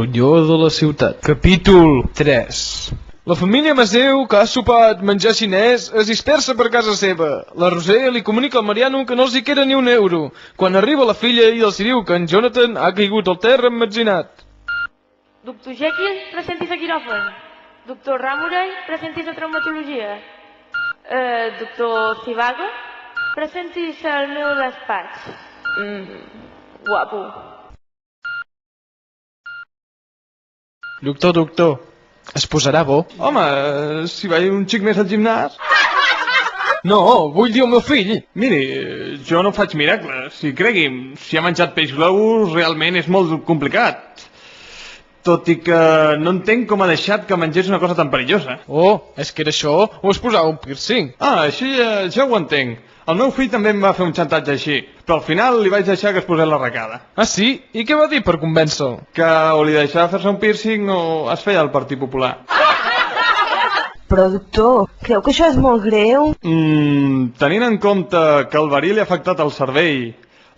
ronyó de la ciutat. Capítol 3. La família Masdeu, que ha sopat menjar xinès, es dispersa per casa seva. La Roser li comunica al Mariano que no els hi queda ni un euro. Quan arriba la filla i els diu que en Jonathan ha caigut al terra emmetzinat. Doctor Jekyll, presentis a quiròfan. Doctor Ramurey, presentis a traumatologia. Doctor Zivago, presentis al meu despatx. Guapo. Doctor, es posarà bo? Home, si vaig un xic més al gimnàs... No, vull dir el meu fill. Miri, jo no faig miracles. Si cregui'm, si ha menjat peix globus realment és molt complicat. Tot i que no entenc com ha deixat que mengés una cosa tan perillosa. Oh, és que era això o es posava un piercing? Ah, així ja ho entenc. El meu fill també em va fer un xantatge així, però al final li vaig deixar que es posés l'arracada. Ah, sí? I què va dir per convèncer-lo? Que o li deixava fer-se un piercing o es feia el Partit Popular. Però, doctor, creu que això és molt greu? Tenint en compte que el verí li ha afectat el cervell,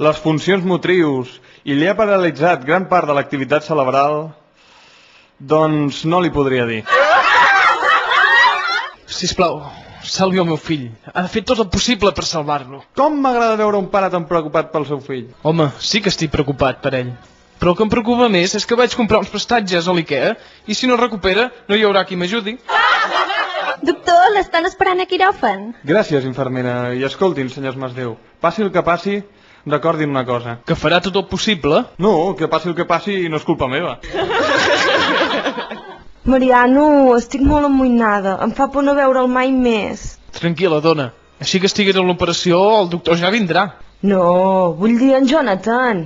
les funcions motrius i li ha paralitzat gran part de l'activitat cerebral, doncs no li podria dir. Sisplau, salvi el meu fill. Ha de fer tot el possible per salvar-lo. Com m'agrada veure un pare tan preocupat pel seu fill. Home, sí que estic preocupat per ell. Però el que em preocupa més és que vaig comprar uns prestatges a l'Ikea i si no recupera no hi haurà qui m'ajudi. Doctor, l'estan esperant a quiròfan. Gràcies, infermera. I escoltin, senyors Masdeu, passi el que passi, recordin una cosa. Que farà tot el possible? No, que passi el que passi i no és culpa meva. Mariano, estic molt amoïnada. Em fa por no veure'l mai més. Tranquil·la, dona. Així que estigués a l'operació, el doctor ja vindrà. No, vull dir en Jonathan.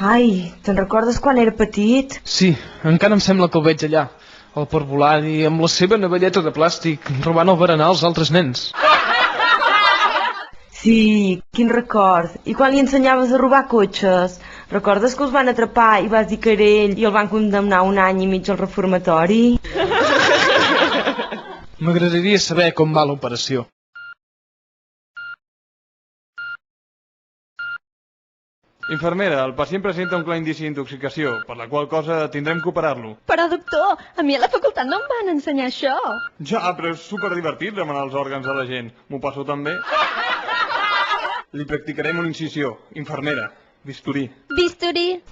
Ai, te'n recordes quan era petit? Sí, encara em sembla que el veig allà, al parvulari, amb la seva navalleta de plàstic, robant el berenar als altres nens. Sí, quin record. I quan li ensenyaves a robar cotxes? Recordes que els van atrapar i vas dir que era ell i el van condemnar 1 any i mig al reformatori? M'agradaria saber com va l'operació. Infermera, el pacient presenta un clar indici d'intoxicació, per la qual cosa tindrem que operar-lo. Però, doctor, a mi a la facultat no em van ensenyar això. Ja, però és superdivertit demanar els òrgans de la gent. M'ho passo també? Li practicarem una incisió. Infermera, bisturí. Bisturí,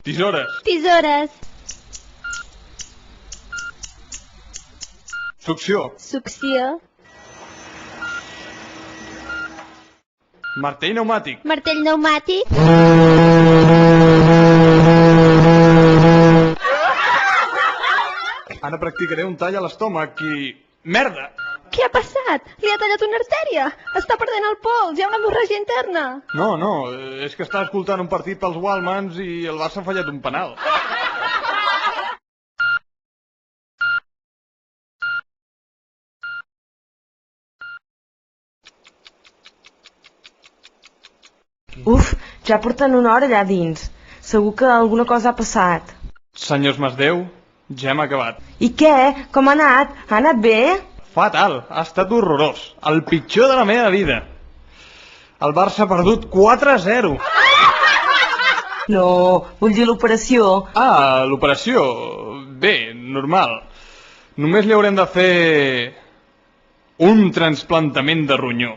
Tisores. tisores, Succió. succió, Martell pneumàtic. martell pneumàtic. Ara practicaré un tall a l'estómac i... Merda! Què ha passat? Li ha tallat una artèria. Està perdent el pols, hi ha una hemorràgia interna. No, és que està escoltant un partit pels Wallmans i el Barça ha fallat un penal. Uf, ja porten 1 hora allà dins. Segur que alguna cosa ha passat. Senyors Masdeu, ja hem acabat. I què? Com ha anat? Ha anat bé? Fatal, ha estat horrorós. El pitjor de la meva vida. El Barça ha perdut 4-0. No, vull dir l'operació. Ah, l'operació. Bé, normal. Només li haurem de fer un trasplantament de ronyó.